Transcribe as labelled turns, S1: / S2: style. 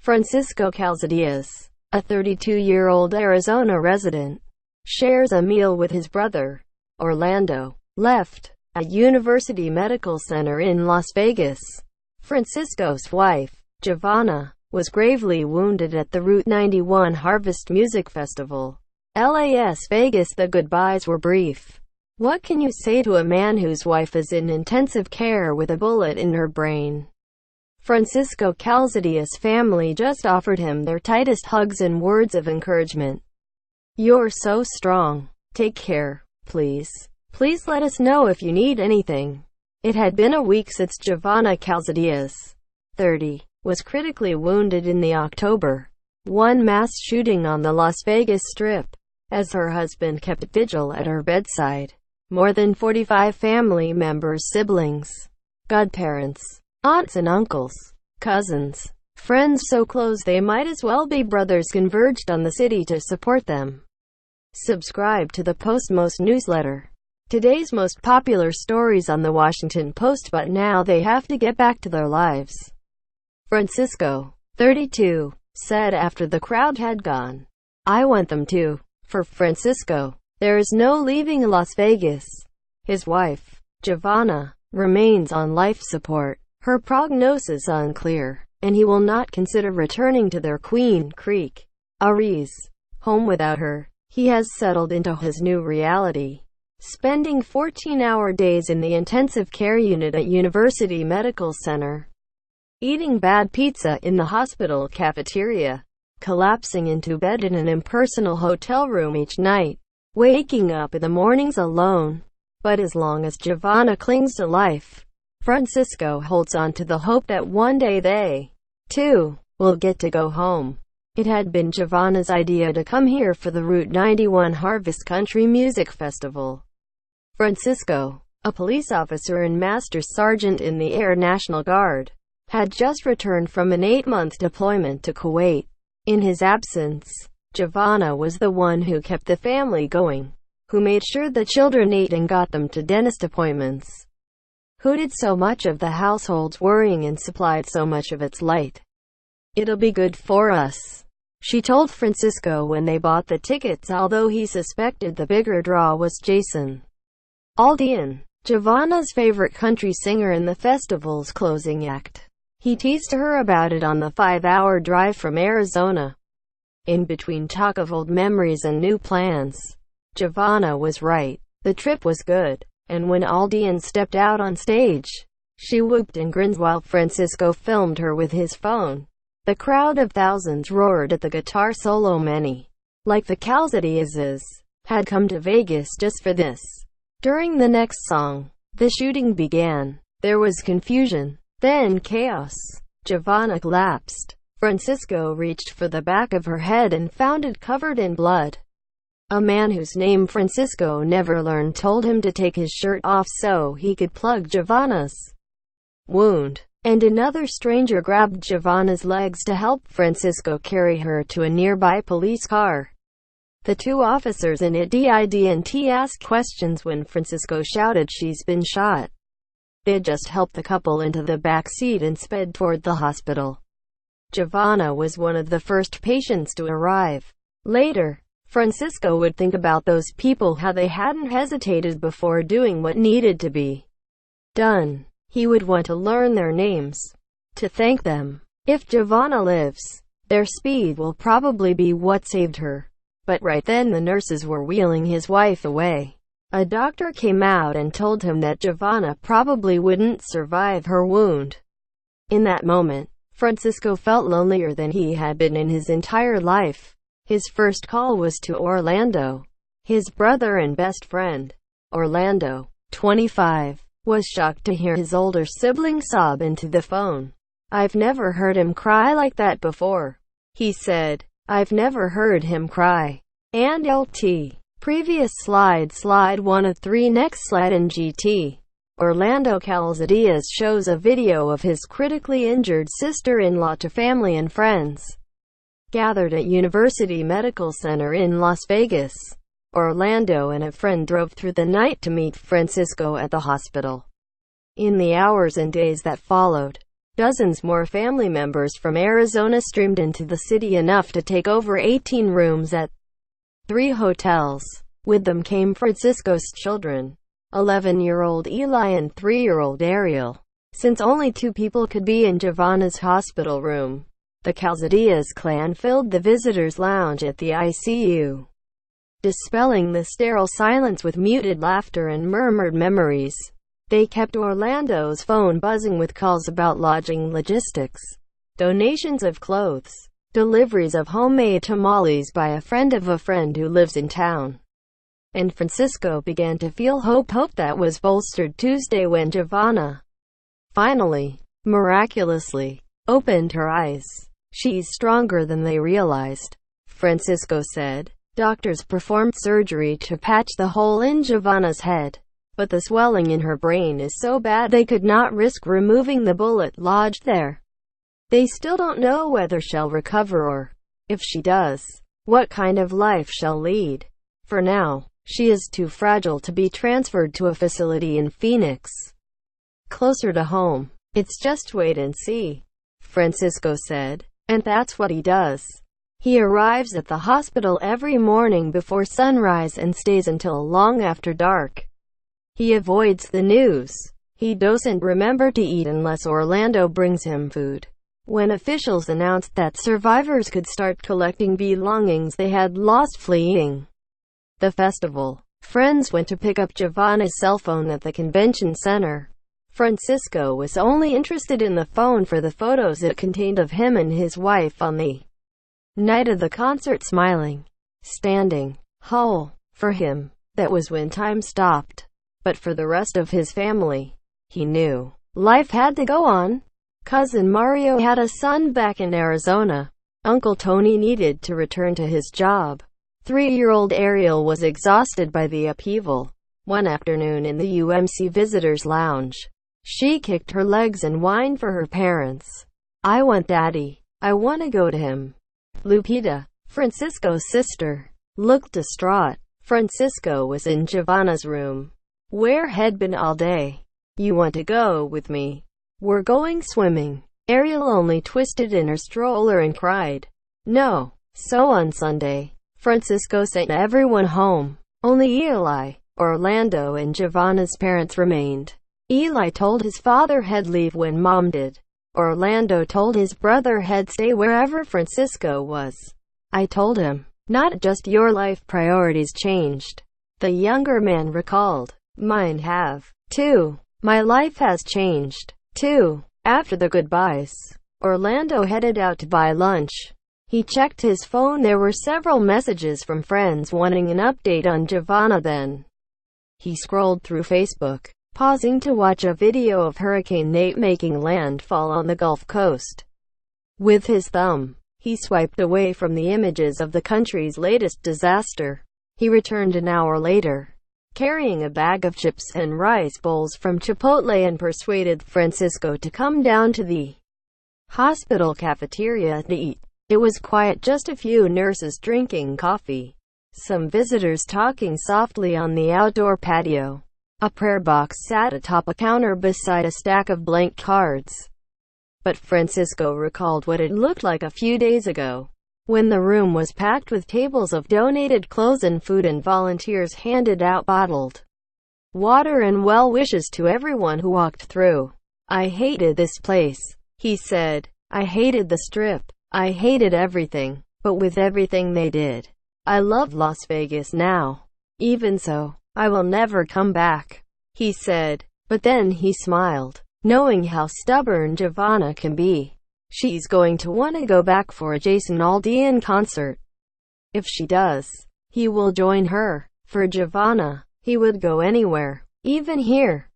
S1: Francisco Calzadillass, a 32-year-old Arizona resident, shares a meal with his brother, Orlando, left a University Medical Center in Las Vegas. Francisco's wife, Jovanna, was gravely wounded at the Route 91 Harvest Music Festival. Las Vegas. The goodbyes were brief. What can you say to a man whose wife is in intensive care with a bullet in her brain? Francisco Calzadillass' family just offered him their tightest hugs and words of encouragement. "You're so strong. Take care, please. Please let us know if you need anything." It had been a week since Jovanna Calzadillass, 30, was critically wounded in the October 1 mass shooting on the Las Vegas Strip. As her husband kept vigil at her bedside, more than 45 family members, siblings, godparents, aunts and uncles, cousins, friends so close they might as well be brothers converged on the city to support them. Subscribe to the Postmost newsletter. Today's most popular stories on the Washington Post, but now they have to get back to their lives. Francisco, 32, said after the crowd had gone, "I want them to." For Francisco, there is no leaving Las Vegas. His wife, Jovanna, remains on life support. Her prognosis unclear, and he will not consider returning to their Queen Creek, Aries, home without her. He has settled into his new reality, spending 14-hour days in the intensive care unit at University Medical Center, eating bad pizza in the hospital cafeteria, collapsing into bed in an impersonal hotel room each night, waking up in the mornings alone. But as long as Jovanna clings to life, Francisco holds on to the hope that one day they, too, will get to go home. It had been Jovanna's idea to come here for the Route 91 Harvest Country Music Festival. Francisco, a police officer and Master Sergeant in the Air National Guard, had just returned from an 8-month deployment to Kuwait. In his absence, Jovanna was the one who kept the family going, who made sure the children ate and got them to dentist appointments, who did so much of the household's worrying and supplied so much of its light. "It'll be good for us," she told Francisco when they bought the tickets, although he suspected the bigger draw was Jason Aldean, Jovanna's favorite country singer and the festival's closing act. He teased her about it on the 5-hour drive from Arizona. In between talk of old memories and new plans, Jovanna was right. The trip was good. And when Aldean stepped out on stage, she whooped and grinned while Francisco filmed her with his phone. The crowd of thousands roared at the guitar solo. Many, like the Calzadillas, had come to Vegas just for this. During the next song, the shooting began. There was confusion, then chaos. Jovanna collapsed. Francisco reached for the back of her head and found it covered in blood. A man whose name Francisco never learned told him to take his shirt off so he could plug Jovanna's wound, and another stranger grabbed Jovanna's legs to help Francisco carry her to a nearby police car. The two officers in it didn't ask questions when Francisco shouted, "She's been shot." They just helped the couple into the back seat and sped toward the hospital. Jovanna was one of the first patients to arrive. Later, Francisco would think about those people, how they hadn't hesitated before doing what needed to be done. He would want to learn their names, to thank them. If Jovanna lives, their speed will probably be what saved her. But right then the nurses were wheeling his wife away. A doctor came out and told him that Jovanna probably wouldn't survive her wound. In that moment, Francisco felt lonelier than he had been in his entire life. His first call was to Orlando, his brother and best friend. Orlando, 25, was shocked to hear his older sibling sob into the phone. "I've never heard him cry like that before," he said. "I've never heard him cry." And LT. Previous slide 1 of 3. Next slide in GT. Orlando Calzadillas shows a video of his critically injured sister-in-law to family and friends gathered at University Medical Center in Las Vegas. Orlando and a friend drove through the night to meet Francisco at the hospital. In the hours and days that followed, Dozens more family members from Arizona streamed into the city, enough to take over 18 rooms at 3 hotels. With them came Francisco's children, 11-year-old Eli and 3-year-old Ariel. Since only 2 people could be in Jovanna's hospital room, the Calzadillass clan filled the visitors' lounge at the ICU, dispelling the sterile silence with muted laughter and murmured memories. They kept Orlando's phone buzzing with calls about lodging logistics, donations of clothes, deliveries of homemade tamales by a friend of a friend who lives in town. And Francisco began to feel hope that was bolstered Tuesday when Jovanna finally, miraculously, opened her eyes. "She's stronger than they realized," Francisco said. Doctors performed surgery to patch the hole in Jovanna's head, but the swelling in her brain is so bad they could not risk removing the bullet lodged there. They still don't know whether she'll recover or, if she does, what kind of life she'll lead. For now, she is too fragile to be transferred to a facility in Phoenix, closer to home. "It's just wait and see," Francisco said. And that's what he does. He arrives at the hospital every morning before sunrise and stays until long after dark. He avoids the news. He doesn't remember to eat unless Orlando brings him food. When officials announced that survivors could start collecting belongings they had lost fleeing the festival, friends went to pick up Jovanna's cell phone at the convention center. Francisco was only interested in the phone for the photos it contained of him and his wife on the night of the concert, smiling, standing. For him, that was when time stopped. But for the rest of his family, he knew life had to go on. Cousin Mario had a son back in Arizona. Uncle Tony needed to return to his job. 3-year-old Ariel was exhausted by the upheaval. One afternoon in the UMC visitors' lounge, she kicked her legs and whined for her parents. "I want Daddy. I want to go to him." Lupita, Francisco's sister, looked distraught. Francisco was in Jovanna's room. "Where had been all day? You want to go with me? We're going swimming." Ariel only twisted in her stroller and cried, "No." So on Sunday, Francisco sent everyone home. Only Eli, Orlando and Jovanna's parents remained. Eli told his father he'd leave when Mom did. Orlando told his brother he'd stay wherever Francisco was. "I told him, not just your life priorities changed," the younger man recalled. "Mine have, too. My life has changed, too." After the goodbyes, Orlando headed out to buy lunch. He checked his phone. There were several messages from friends wanting an update on Jovanna. Then he scrolled through Facebook, pausing to watch a video of Hurricane Nate making landfall on the Gulf Coast. With his thumb, he swiped away from the images of the country's latest disaster. He returned an hour later, carrying a bag of chips and rice bowls from Chipotle, and persuaded Francisco to come down to the hospital cafeteria to eat. It was quiet, just a few nurses drinking coffee, some visitors talking softly on the outdoor patio. A prayer box sat atop a counter beside a stack of blank cards. But Francisco recalled what it looked like a few days ago, when the room was packed with tables of donated clothes and food, and volunteers handed out bottled water and well wishes to everyone who walked through. "I hated this place," he said. "I hated the Strip. I hated everything. But with everything they did, I love Las Vegas now. Even so, I will never come back," he said. But then he smiled, knowing how stubborn Jovanna can be. She's going to want to go back for a Jason Aldean concert. If she does, he will join her. For Jovanna, he would go anywhere, even here.